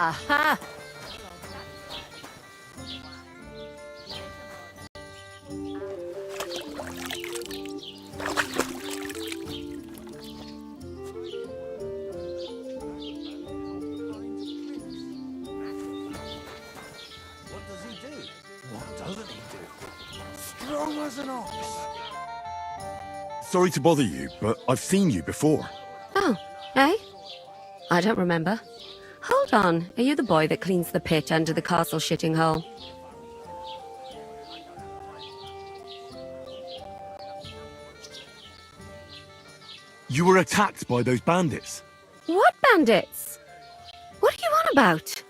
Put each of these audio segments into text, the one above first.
Aha! Strong as an ox. Sorry to bother you, but I've seen you before. Oh, eh? I don't remember. Hold on, are you the boy that cleans the pit under the castle shitting hole? You were attacked by those bandits. What bandits? What are you on about?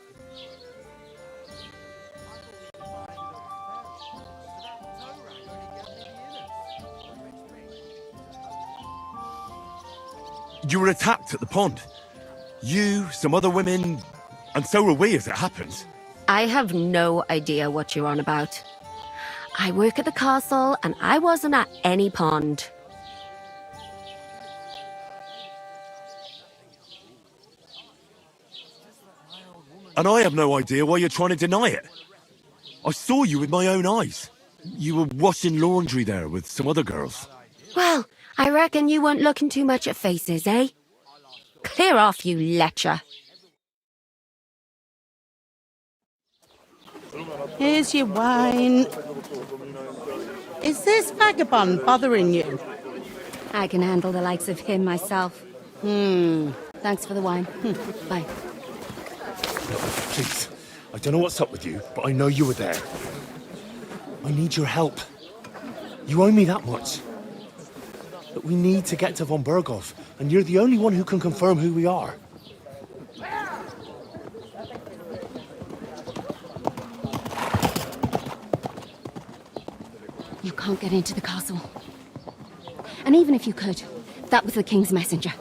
You were attacked at the pond. You, some other women, and so were we as it happens. I have no idea what you're on about. I work at the castle and I wasn't at any pond. And I have no idea why you're trying to deny it. I saw you with my own eyes. You were washing laundry there with some other girls. Well, I reckon you weren't looking too much at faces, eh? Clear off, you lecher. Here's your wine. Is this vagabond bothering you? I can handle the likes of him myself. Thanks for the wine. Bye. Please, I don't know what's up with you, but I know you were there. I need your help. You owe me that much. But we need to get to von Berghoff, and you're the only one who can confirm who we are. You can't get into the castle. And even if you could, that was the King's messenger.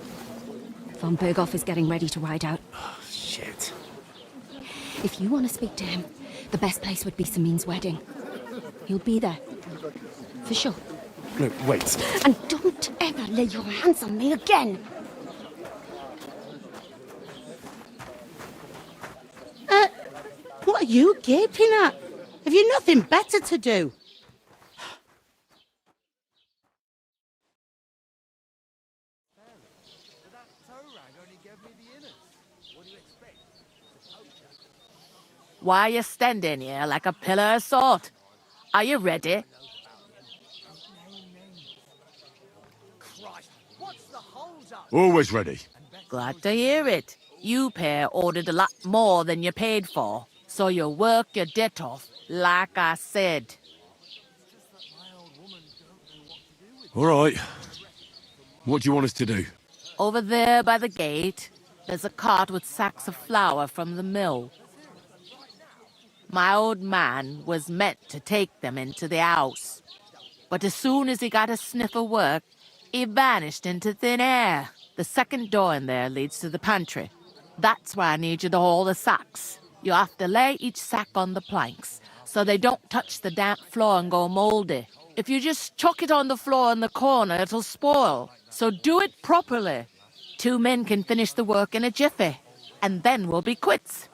Von Berghoff is getting ready to ride out. Oh, shit. If you want to speak to him, the best place would be Samin's wedding. He'll be there. For sure. No, wait. And don't ever lay your hands on me again! What are you gaping at? Have you nothing better to do? Why are you standing here like a pillar of salt? Are you ready? Always ready. Glad to hear it. You pair ordered a lot more than you paid for, so you work your debt off, like I said. All right. What do you want us to do? Over there by the gate, there's a cart with sacks of flour from the mill. My old man was meant to take them into the house, but as soon as he got a sniff of work, he vanished into thin air. The second door in there leads to the pantry. That's where I need you to haul the sacks. You have to lay each sack on the planks, so they don't touch the damp floor and go mouldy. If you just chuck it on the floor in the corner, it'll spoil. So do it properly. 2 men can finish the work in a jiffy, and then we'll be quits.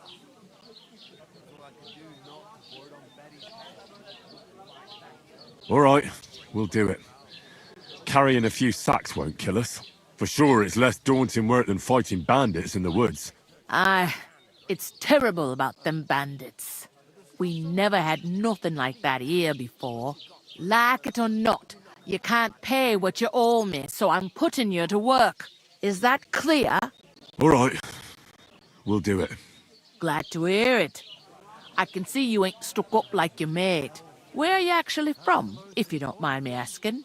All right, we'll do it. Carrying a few sacks won't kill us. For sure, it's less daunting work than fighting bandits in the woods. Aye, it's terrible about them bandits. We never had nothing like that here before. Like it or not, you can't pay what you owe me, so I'm putting you to work. Is that clear? All right, we'll do it. Glad to hear it. I can see you ain't stuck up like your mate. Where are you actually from, if you don't mind me asking?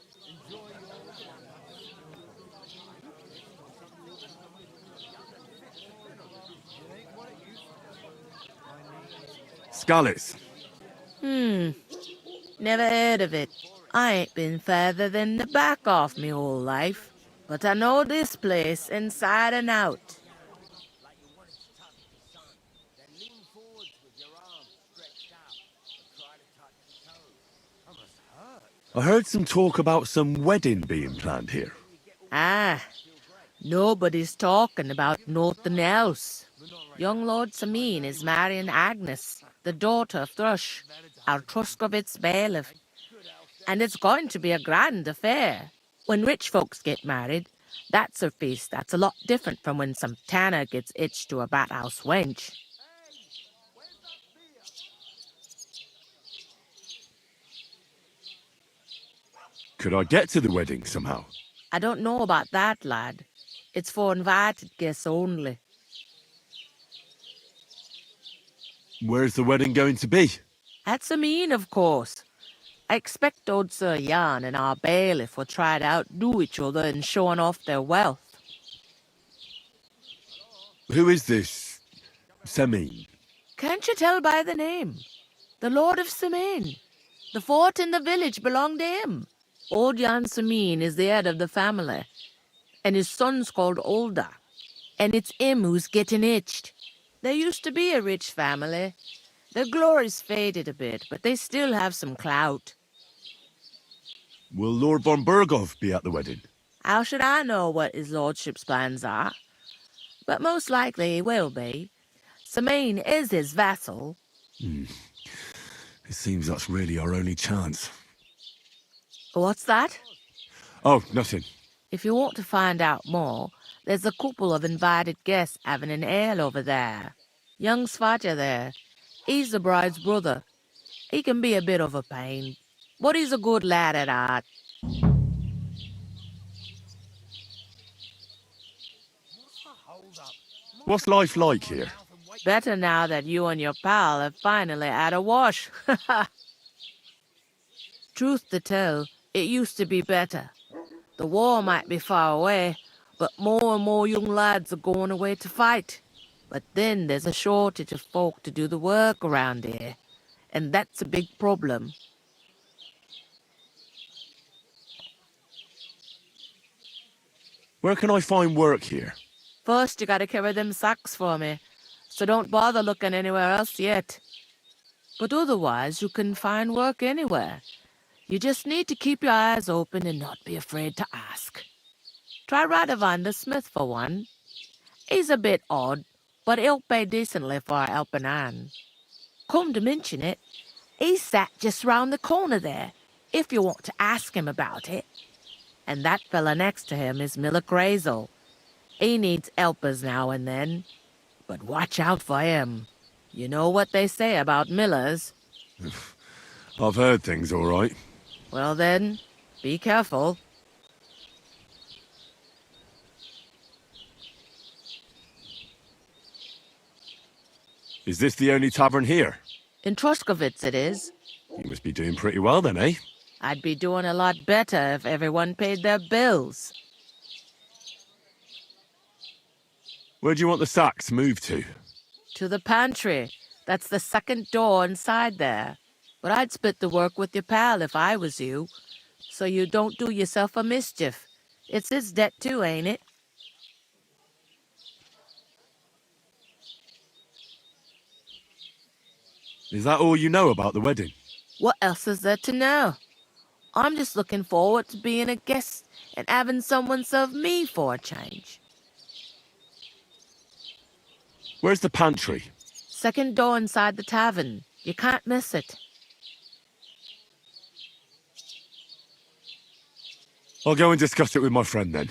Skalitz. Never heard of it. I ain't been further than the back off me whole life, but I know this place inside and out. I heard some talk about some wedding being planned here. Ah, nobody's talking about nothing else. Young Lord Samin is marrying Agnes, the daughter of Thrush, our Truscovitz bailiff. And it's going to be a grand affair. When rich folks get married, that's a feast that's a lot different from when some tanner gets hitched to a bathouse wench. Could I get to the wedding somehow? I don't know about that, lad. It's for invited guests only. Where's the wedding going to be? At Samin, of course. I expect old Sir Jan and our bailiff will try to outdo each other in showing off their wealth. Who is this Semin? Can't you tell by the name? The Lord of Samin. The fort and the village belong to him. Old Jan Samin is the head of the family, and his son's called Olda, and it's him who's getting itched. There used to be a rich family. Their glory's faded a bit, but they still have some clout. Will Lord von Berghoff be at the wedding? How should I know what his lordship's plans are? But most likely he will be. Samin is his vassal. It seems that's really our only chance. What's that? Oh, nothing. If you want to find out more, there's a couple of invited guests having an ale over there. Young Svatja there. He's the bride's brother. He can be a bit of a pain, but he's a good lad at heart. What's life like here? Better now that you and your pal have finally had a wash. Truth to tell, it used to be better. The war might be far away, but more and more young lads are going away to fight. But then there's a shortage of folk to do the work around here, and that's a big problem. Where can I find work here? First, you gotta carry them sacks for me, so don't bother looking anywhere else yet. But otherwise, you can find work anywhere. You just need to keep your eyes open and not be afraid to ask. Try Radovan the smith for one. He's a bit odd, but he'll pay decently for a helping hand. Come to mention it, he's sat just round the corner there, if you want to ask him about it. And that fella next to him is Miller Crazel. He needs helpers now and then, but watch out for him. You know what they say about Millers. I've heard things all right. Well then, be careful. Is this the only tavern here? In Truscovitz it is. You must be doing pretty well then, eh? I'd be doing a lot better if everyone paid their bills. Where do you want the sacks moved to? To the pantry. That's the second door inside there. But I'd split the work with your pal if I was you, so you don't do yourself a mischief. It's his debt too, ain't it? Is that all you know about the wedding? What else is there to know? I'm just looking forward to being a guest and having someone serve me for a change. Where's the pantry? Second door inside the tavern. You can't miss it. I'll go and discuss it with my friend then.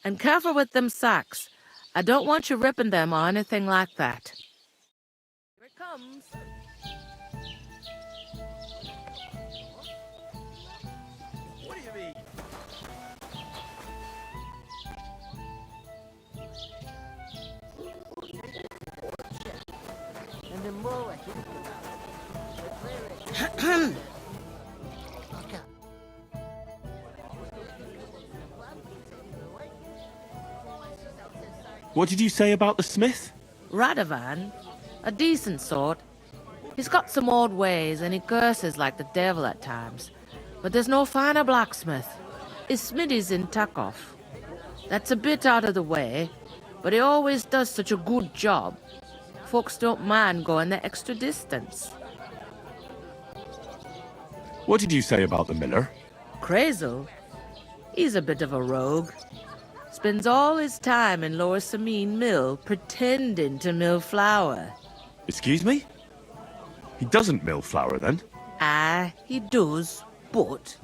And careful with them sacks. I don't want you ripping them or anything like that. Here it comes. What do you mean? What did you say about the smith? Radovan, a decent sort. He's got some odd ways and he curses like the devil at times. But there's no finer blacksmith. His smithy's in Takov. That's a bit out of the way, but he always does such a good job. Folks don't mind going the extra distance. What did you say about the miller? Crazel? He's a bit of a rogue. Spends all his time in Lower Samine Mill pretending to mill flour. Excuse me? He doesn't mill flour, then? Aye, he does, but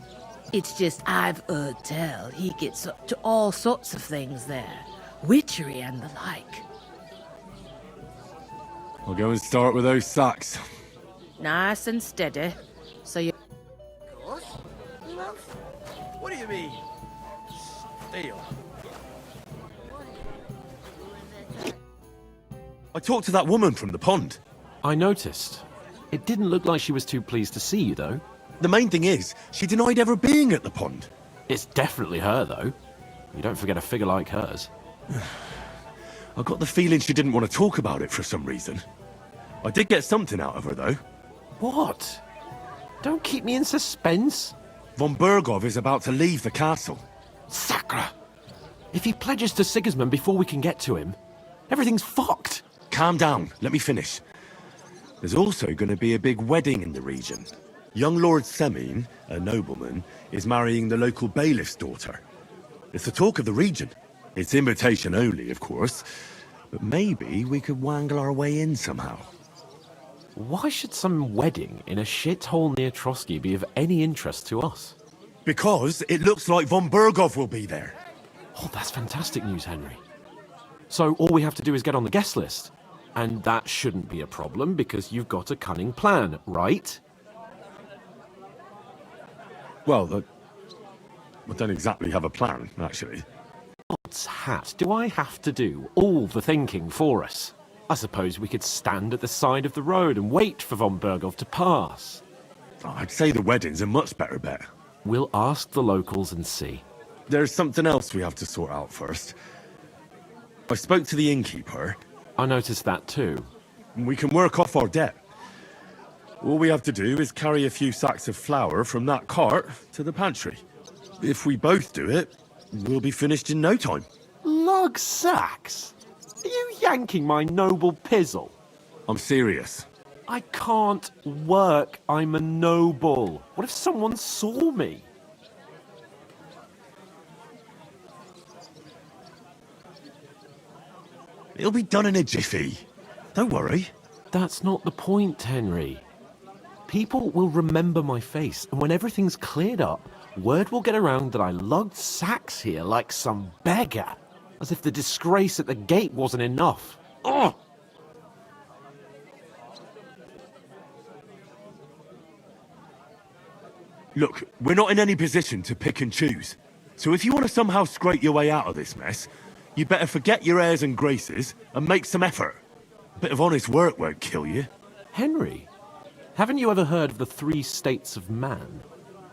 it's just I've heard tell he gets up to all sorts of things there. Witchery and the like. I'll go and start with those sacks. Nice and steady, so you... What do you mean? Steal. I talked to that woman from the pond. I noticed. It didn't look like she was too pleased to see you, though. The main thing is, she denied ever being at the pond. It's definitely her, though. You don't forget a figure like hers. I got the feeling she didn't want to talk about it for some reason. I did get something out of her, though. What? Don't keep me in suspense. Von Bergov is about to leave the castle. Sacre! If he pledges to Sigismund before we can get to him, everything's fucked. Calm down, let me finish. There's also going to be a big wedding in the region. Young Lord Semine, a nobleman, is marrying the local bailiff's daughter. It's the talk of the region. It's invitation only, of course. But maybe we could wangle our way in somehow. Why should some wedding in a shithole near Trotsky be of any interest to us? Because it looks like Von Bergov will be there. Oh, that's fantastic news, Henry. So all we have to do is get on the guest list. And that shouldn't be a problem because you've got a cunning plan, right? Well, I don't exactly have a plan, actually. God's hat, do I have to do all the thinking for us? I suppose we could stand at the side of the road and wait for Von Bergov to pass. I'd say the wedding's a much better bet. We'll ask the locals and see. There's something else we have to sort out first. I spoke to the innkeeper. I noticed that too. We can work off our debt. All we have to do is carry a few sacks of flour from that cart to the pantry. If we both do it, we'll be finished in no time. Lug sacks? Are you yanking my noble pizzle? I'm serious. I can't work. I'm a noble. What if someone saw me? It'll be done in a jiffy. Don't worry. That's not the point, Henry. People will remember my face, and when everything's cleared up, word will get around that I lugged sacks here like some beggar. As if the disgrace at the gate wasn't enough. Ugh! Look, we're not in any position to pick and choose. So if you want to somehow scrape your way out of this mess, you better forget your airs and graces and make some effort. A bit of honest work won't kill you. Henry, haven't you ever heard of the 3 states of man?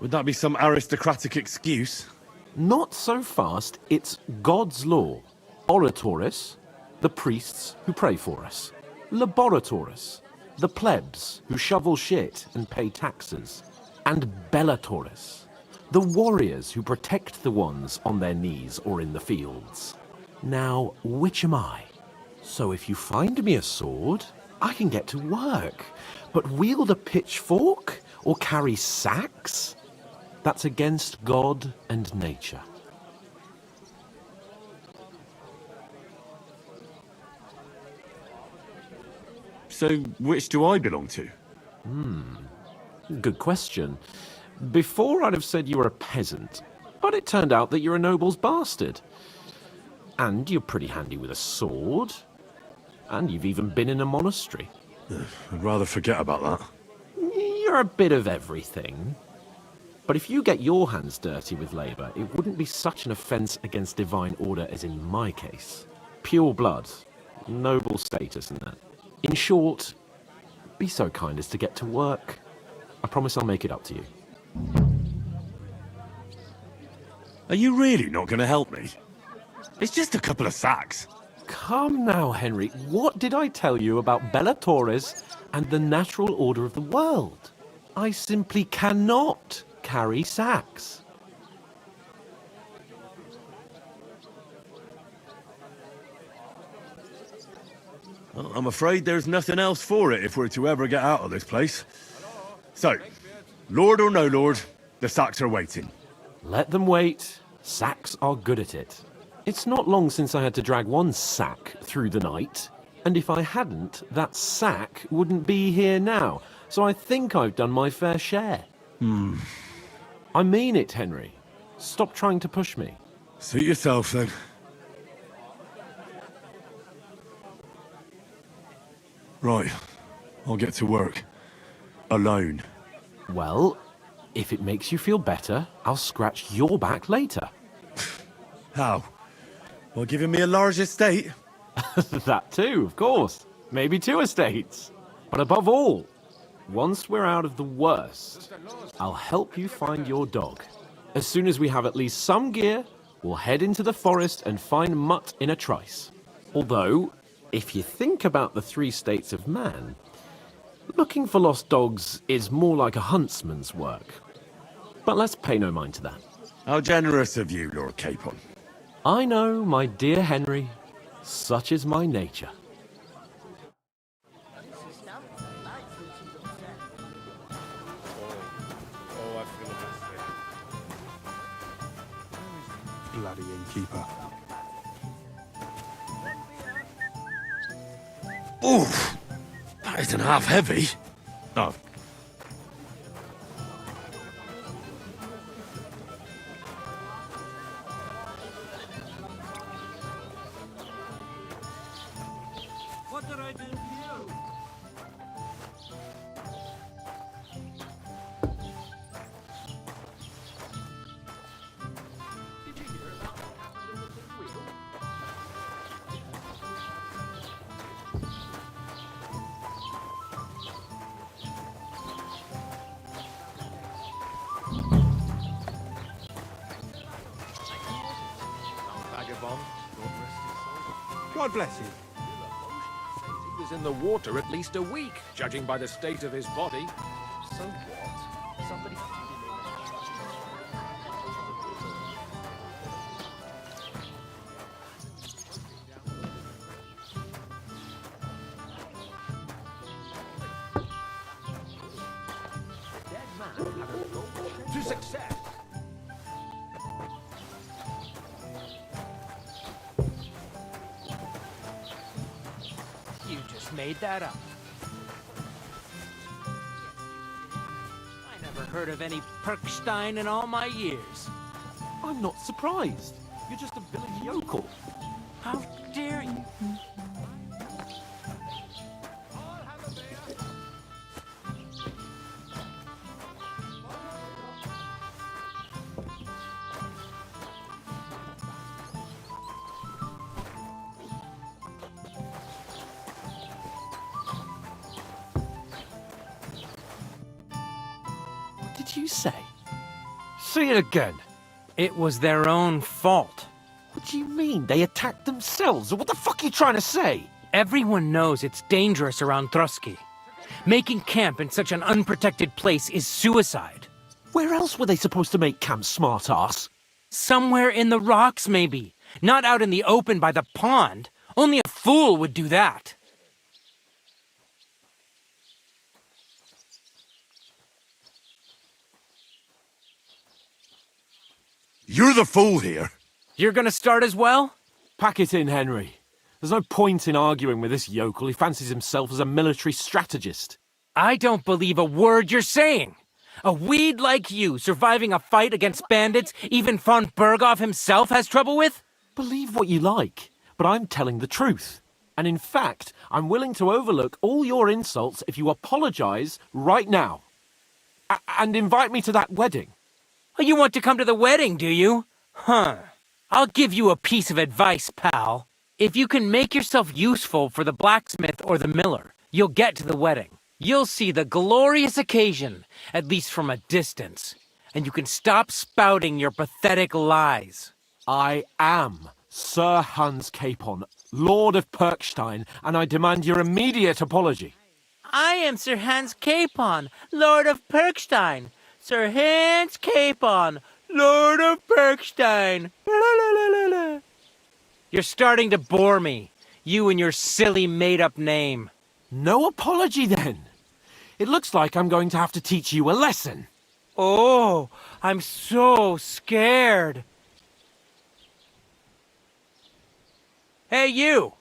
Would that be some aristocratic excuse? Not so fast. It's God's law. Oratoris, the priests who pray for us. Laboratoris, the plebs who shovel shit and pay taxes. And Bellatoris, the warriors who protect the ones on their knees or in the fields. Now, which am I? So if you find me a sword, I can get to work. But wield a pitchfork or carry sacks? That's against God and nature. So, which do I belong to? Good question. Before I'd have said you were a peasant, but it turned out that you're a noble's bastard. And you're pretty handy with a sword. And you've even been in a monastery. I'd rather forget about that. You're a bit of everything. But if you get your hands dirty with labour, it wouldn't be such an offence against divine order as in my case. Pure blood, noble status and that. In short, be so kind as to get to work. I promise I'll make it up to you. Are you really not going to help me? It's just a couple of sacks. Come now, Henry. What did I tell you about Bellatoris and the natural order of the world? I simply cannot carry sacks. Well, I'm afraid there's nothing else for it if we're to ever get out of this place. So, Lord or no Lord, the sacks are waiting. Let them wait. Sacks are good at it. It's not long since I had to drag one sack through the night, and if I hadn't, that sack wouldn't be here now, so I think I've done my fair share. I mean it, Henry. Stop trying to push me. Suit yourself, then. Right. I'll get to work. Alone. Well, if it makes you feel better, I'll scratch your back later. How? While giving me a large estate? That too, of course. Maybe 2 estates. But above all, once we're out of the worst, I'll help you find your dog. As soon as we have at least some gear, we'll head into the forest and find Mutt in a trice. Although, if you think about the 3 states of man, looking for lost dogs is more like a huntsman's work. But let's pay no mind to that. How generous of you, Lord Capon. I know, my dear Henry. Such is my nature. Bloody innkeeper. Oof! That isn't half heavy. Oh. What did I do to you? God bless you. He was in the water at least a week, judging by the state of his body. So what? Somebody... To success. You just made that up. I never heard of any Perkstein in all my years. I'm not surprised. You're just a village yokel. How dare you? What did you say? Say it again. It was their own fault. What do you mean? They attacked themselves? Or what the fuck are you trying to say? Everyone knows it's dangerous around Trusky. Making camp in such an unprotected place is suicide. Where else were they supposed to make camp, smart-ass? Somewhere in the rocks, maybe. Not out in the open by the pond. Only a fool would do that. You're the fool here. You're gonna start as well? Pack it in, Henry. There's no point in arguing with this yokel. He fancies himself as a military strategist. I don't believe a word you're saying. A weed like you surviving a fight against bandits even von Berghoff himself has trouble with? Believe what you like, but I'm telling the truth. And in fact, I'm willing to overlook all your insults if you apologize right now. And invite me to that wedding. Oh, you want to come to the wedding, do you? Huh. I'll give you a piece of advice, pal. If you can make yourself useful for the blacksmith or the miller, you'll get to the wedding. You'll see the glorious occasion, at least from a distance. And you can stop spouting your pathetic lies. I am Sir Hans Capon, Lord of Perkstein, and I demand your immediate apology. I am Sir Hans Capon, Lord of Perkstein. Sir Hans Capon, Lord of Perkstein. You're starting to bore me. You and your silly made-up name. No apology, then. It looks like I'm going to have to teach you a lesson. Oh, I'm so scared. Hey, you!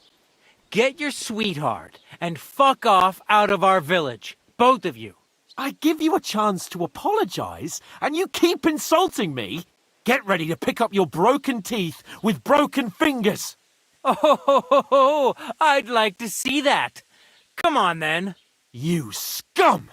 Get your sweetheart and fuck off out of our village. Both of you. I give you a chance to apologize, and you keep insulting me? Get ready to pick up your broken teeth with broken fingers. Oh, I'd like to see that. Come on, then. You scum!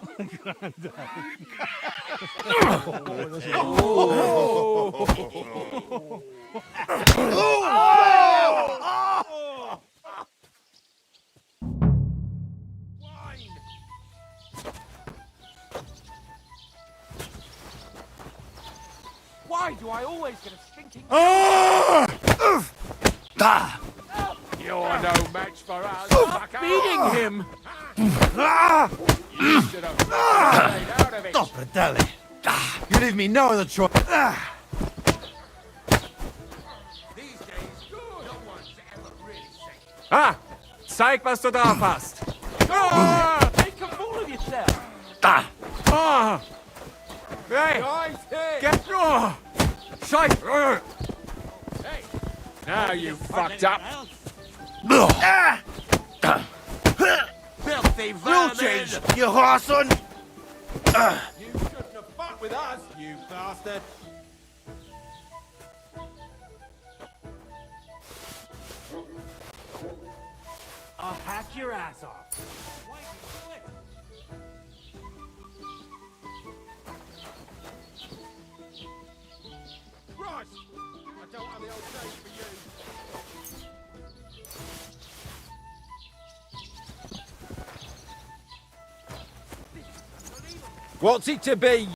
Why do I always get a stinking... You're no match for us. Stop beating him! You should have stayed out of it. Stop it, Dally. You leave me no other choice. These days, no one's ever really safe. Ah! Zeig, was du drauf hast! Make a fool of yourself! Ah! Hey! Get... Oh! Scheiße! Hey, now you fucked up. Filthy vermin! You whoreson! You shouldn't have fought with us, you bastard. I'll hack your ass off. Christ! I don't have the old days for you. What's it to be?